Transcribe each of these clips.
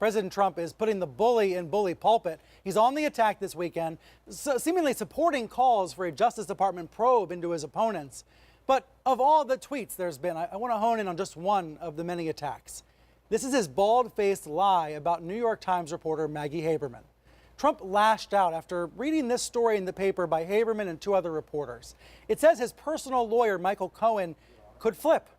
President Trump is putting the bully in bully pulpit. He's on the attack this weekend, seemingly supporting calls for a Justice Department probe into his opponents. But of all the tweets there's been, I want to hone in on just one of the many attacks. This is his bald-faced lie about New York Times reporter Maggie Haberman. Trump lashed out after reading this story in the paper by Haberman and two other reporters. It says his personal lawyer, Michael Cohen, could flip.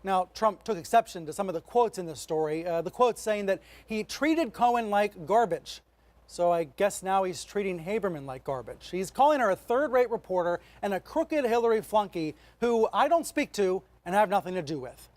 Now, Trump took exception to some of the quotes in the story, the quotes saying that he treated Cohen like garbage. So I guess now he's treating Haberman like garbage. He's calling her a third-rate reporter and a crooked Hillary flunky who I don't speak to and have nothing to do with.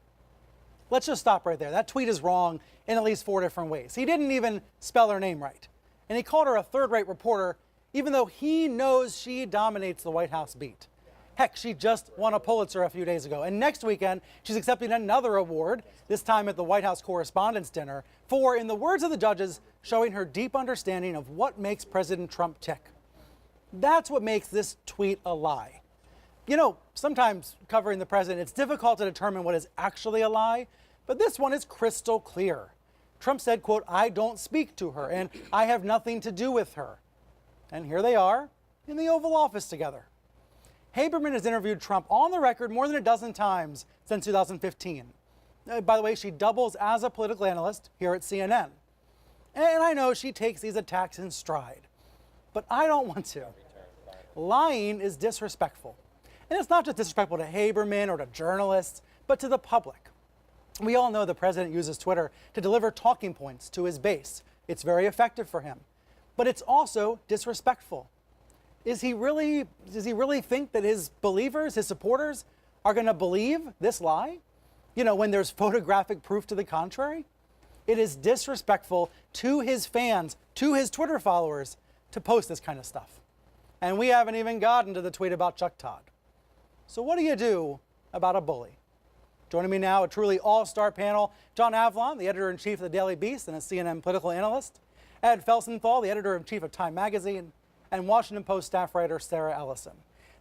Let's just stop right there. That tweet is wrong in at least 4 different ways. He didn't even spell her name right. And he called her a third-rate reporter, even though he knows she dominates the White House beat. Heck, she just won a Pulitzer a few days ago. And next weekend, she's accepting another award, this time at the White House Correspondents' Dinner, for, in the words of the judges, showing her deep understanding of what makes President Trump tick. That's what makes this tweet a lie. You know, sometimes covering the president, it's difficult to determine what is actually a lie, but this one is crystal clear. Trump said, quote, "I don't speak to her, and I have nothing to do with her." And here they are in the Oval Office together. Haberman has interviewed Trump on the record more than a dozen times since 2015. By the way, she doubles as a political analyst here at CNN. And I know she takes these attacks in stride, but I don't want to. Lying is disrespectful. And it's not just disrespectful to Haberman or to journalists, but to the public. We all know the president uses Twitter to deliver talking points to his base. It's very effective for him. But it's also disrespectful. Does he really think that his believers, his supporters, are going to believe this lie? You know, when there's photographic proof to the contrary? It is disrespectful to his fans, to his Twitter followers, to post this kind of stuff. And we haven't even gotten to the tweet about Chuck Todd. So what do you do about a bully? Joining me now, a truly all-star panel, John Avlon, the editor-in-chief of the Daily Beast and a CNN political analyst, Ed Felsenthal, the editor-in-chief of Time Magazine, and Washington Post staff writer Sarah Ellison.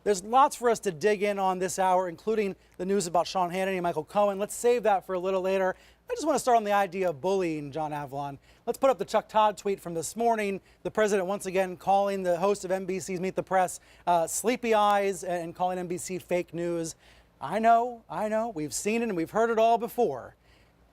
There's lots for us to dig in on this hour, including the news about Sean Hannity and Michael Cohen. Let's save that for a little later. I just want to start on the idea of bullying, John Avlon. Let's put up the Chuck Todd tweet from this morning. The president once again calling the host of NBC's Meet the Press sleepy eyes and calling NBC fake news. I know, we've seen it and we've heard it all before.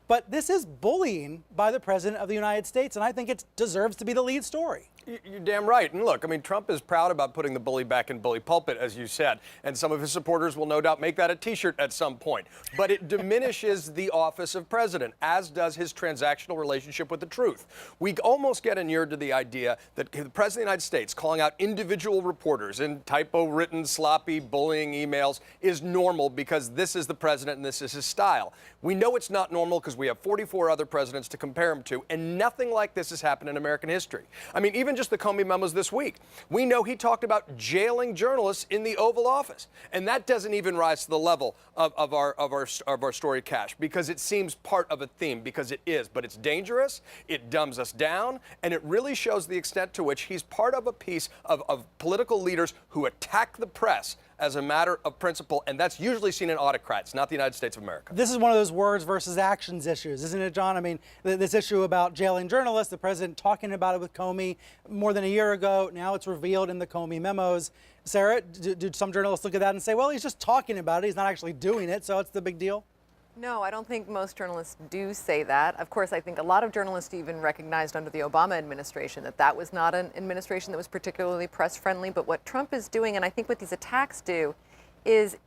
But this is bullying by the president of the United States, and I think it deserves to be the lead story. You're damn right. And look, I mean, Trump is proud about putting the bully back in bully pulpit, as you said. And some of his supporters will no doubt make that a T-shirt at some point. But it diminishes the office of president, as does his transactional relationship with the truth. We almost get inured to the idea that the president of the United States calling out individual reporters in typo-written, sloppy, bullying emails is normal because this is the president and this is his style. We know it's not normal because we have 44 other presidents to compare him to, and nothing like this has happened in American history. I mean, even just the Comey memos this week. We know he talked about jailing journalists in the Oval Office, and that doesn't even rise to the level of our story cache because it seems part of a theme, because it is, but it's dangerous, it dumbs us down, and it really shows the extent to which he's part of a piece of political leaders who attack the press as a matter of principle, and that's usually seen in autocrats, not the United States of America. This is one of those words versus actions issues, isn't it, John? I mean, this issue about jailing journalists, the president talking about it with Comey more than a year ago. Now it's revealed in the Comey memos. Sarah, do some journalists look at that and say, well, he's just talking about it, he's not actually doing it, so it's the big deal? No, I don't think most journalists do say that. Of course, I think a lot of journalists even recognized under the Obama administration that that was not an administration that was particularly press-friendly. But what Trump is doing, and I think what these attacks do, is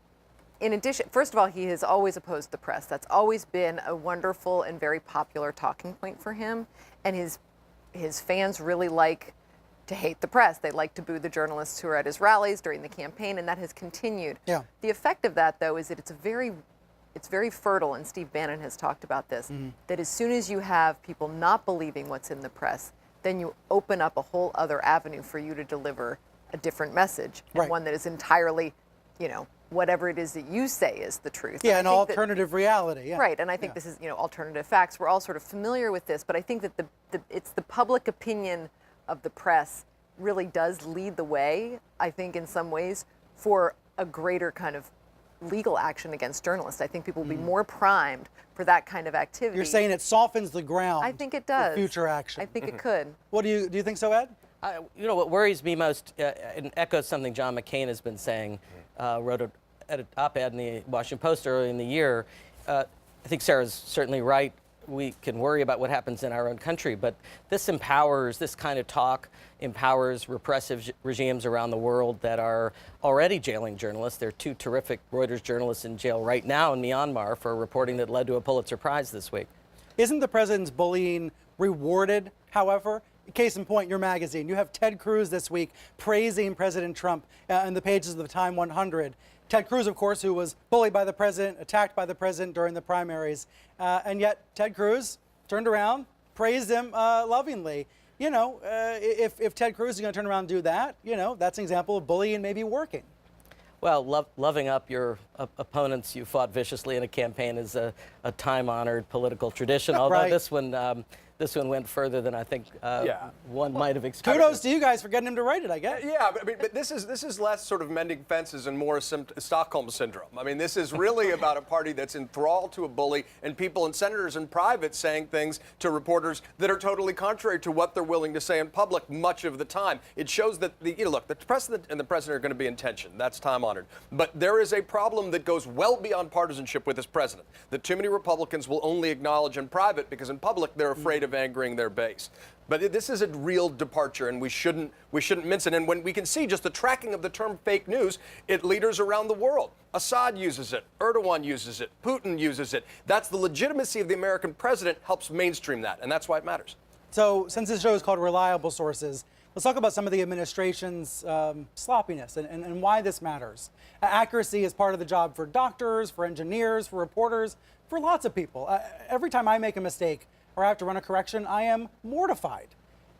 in addition, first of all, he has always opposed the press. That's always been a wonderful and very popular talking point for him. And his fans really like to hate the press. They like to boo the journalists who are at his rallies during the campaign, and that has continued. Yeah. The effect of that, though, is that it's very fertile, and Steve Bannon has talked about this, that as soon as you have people not believing what's in the press, then you open up a whole other avenue for you to deliver a different message, and one that is entirely, whatever it is that you say is the truth. Yeah, an alternative reality. Yeah. Right, and I think this is, alternative facts. We're all sort of familiar with this, but I think that it's the public opinion of the press really does lead the way, I think, in some ways, for a greater kind of legal action against journalists. I think people will be more primed for that kind of activity. You're saying it softens the ground. I think it does. For future action. I think it could. What do you think so, Ed? What worries me most, and echoes something John McCain has been saying, wrote an op-ed in the Washington Post early in the year. I think Sarah's certainly right. We can worry about what happens in our own country, but this kind of talk empowers repressive regimes around the world that are already jailing journalists. There are 2 terrific Reuters journalists in jail right now in Myanmar for reporting that led to a Pulitzer Prize this week. Isn't the president's bullying rewarded, however? Case in point, your magazine. You have Ted Cruz this week praising President Trump in the pages of the Time 100. Ted Cruz, of course, who was bullied by the president, attacked by the president during the primaries. And yet Ted Cruz turned around, praised him lovingly. You know, if Ted Cruz is going to turn around and do that, you know, that's an example of bullying maybe working. Well, loving up your opponents you fought viciously in a campaign is a time-honored political tradition, although Right. this one went further than I think one might have expected. Kudos to you guys for getting him to write it, I guess. Yeah, but this is less sort of mending fences and more Stockholm syndrome. I mean, this is really about a party that's enthralled to a bully and people and senators in private saying things to reporters that are totally contrary to what they're willing to say in public much of the time. It shows that the president and the president are going to be in tension. That's time honored. But there is a problem that goes well beyond partisanship with this president that too many Republicans will only acknowledge in private because in public they're afraid of angering their base. But this is a real departure, and we shouldn't mince it. And when we can see just the tracking of the term fake news at leaders around the world. Assad uses it, Erdogan uses it, Putin uses it. That's the legitimacy of the American president helps mainstream that, and that's why it matters. So since this show is called Reliable Sources, let's talk about some of the administration's sloppiness and why this matters. Accuracy is part of the job for doctors, for engineers, for reporters, for lots of people. Every time I make a mistake or I have to run a correction, I am mortified.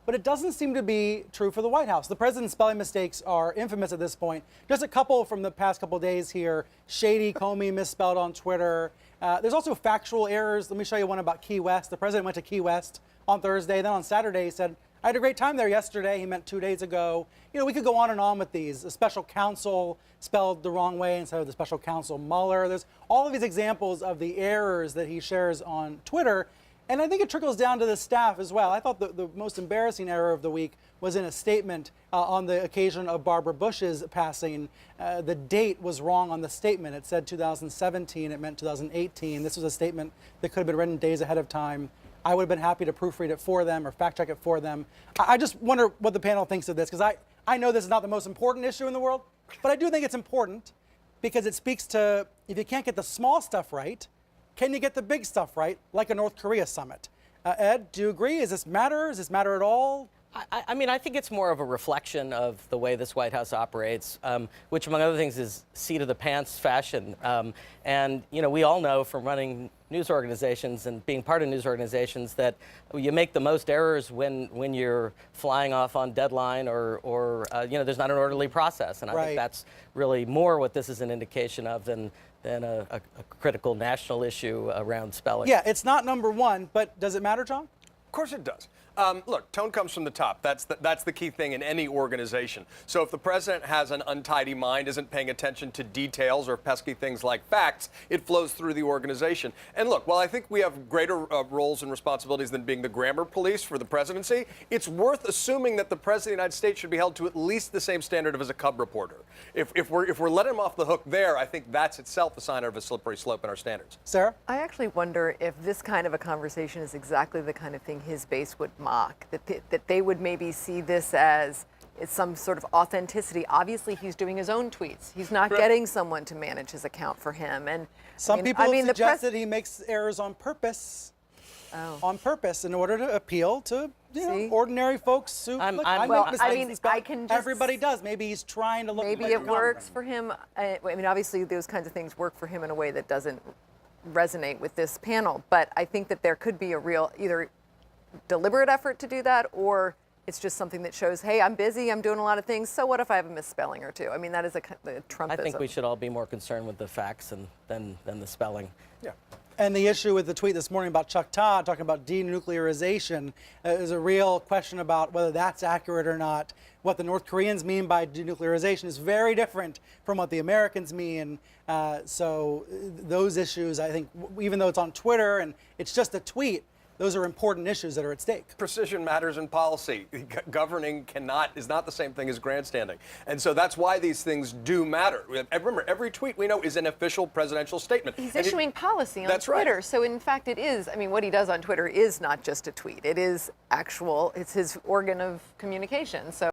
But it doesn't seem to be true for the White House. The president's spelling mistakes are infamous at this point. Just a couple from the past couple days here. Shady Comey misspelled on Twitter. There's also factual errors. Let me show you one about Key West. The president went to Key West on Thursday. Then on Saturday, he said, I had a great time there yesterday. He meant 2 days ago. You know, we could go on and on with these. The special counsel spelled the wrong way instead of the special counsel Mueller. There's all of these examples of the errors that he shares on Twitter. And I think it trickles down to the staff as well. I thought the most embarrassing error of the week was in a statement on the occasion of Barbara Bush's passing. The date was wrong on the statement. It said 2017. It meant 2018. This was a statement that could have been written days ahead of time. I would have been happy to proofread it for them or fact check it for them. I just wonder what the panel thinks of this, because I know this is not the most important issue in the world, but I do think it's important because it speaks to, if you can't get the small stuff right, can you get the big stuff right, like a North Korea summit? Ed, do you agree? Does this matter? Does this matter at all? I mean, I think it's more of a reflection of the way this White House operates, which, among other things, is seat-of-the-pants fashion. And, you know, we all know from running news organizations and being part of news organizations that you make the most errors when you're flying off on deadline or you know, there's not an orderly process. And I think that's really more what this is an indication of than a critical national issue around spelling. Yeah, it's not number one, but does it matter, John? Of course it does. Look, tone comes from the top. That's the key thing in any organization. So if the president has an untidy mind, isn't paying attention to details or pesky things like facts, it flows through the organization. And look, while I think we have greater roles and responsibilities than being the grammar police for the presidency, it's worth assuming that the president of the United States should be held to at least the same standard as a cub reporter. If we're letting him off the hook there, I think that's itself a sign of a slippery slope in our standards. Sarah? I actually wonder if this kind of a conversation is exactly the kind of thing his base would mock, that they would maybe see this as some sort of authenticity. Obviously, he's doing his own tweets. He's not getting someone to manage his account for him. And Some people suggest that he makes errors on purpose. On purpose, in order to appeal to ordinary folks who well, make mistakes. I can just, everybody does. Maybe he's trying to look. Maybe like it works for him. I mean, obviously, those kinds of things work for him in a way that doesn't resonate with this panel. But I think that there could be a real either deliberate effort to do that, or it's just something that shows, hey, I'm busy, I'm doing a lot of things, so what if I have a misspelling or two? I mean, that is a Trumpism. I think we should all be more concerned with the facts than the spelling. Yeah. And the issue with the tweet this morning about Chuck Todd talking about denuclearization is a real question about whether that's accurate or not. What the North Koreans mean by denuclearization is very different from what the Americans mean. So those issues, I think, even though it's on Twitter and it's just a tweet, those are important issues that are at stake. Precision matters in policy. Governing is not the same thing as grandstanding. And so that's why these things do matter. Remember, every tweet we know is an official presidential statement. He's issuing policy on That's Twitter. right. So in fact, it is, I mean, what he does on Twitter is not just a tweet. It is actual, it's his organ of communication. So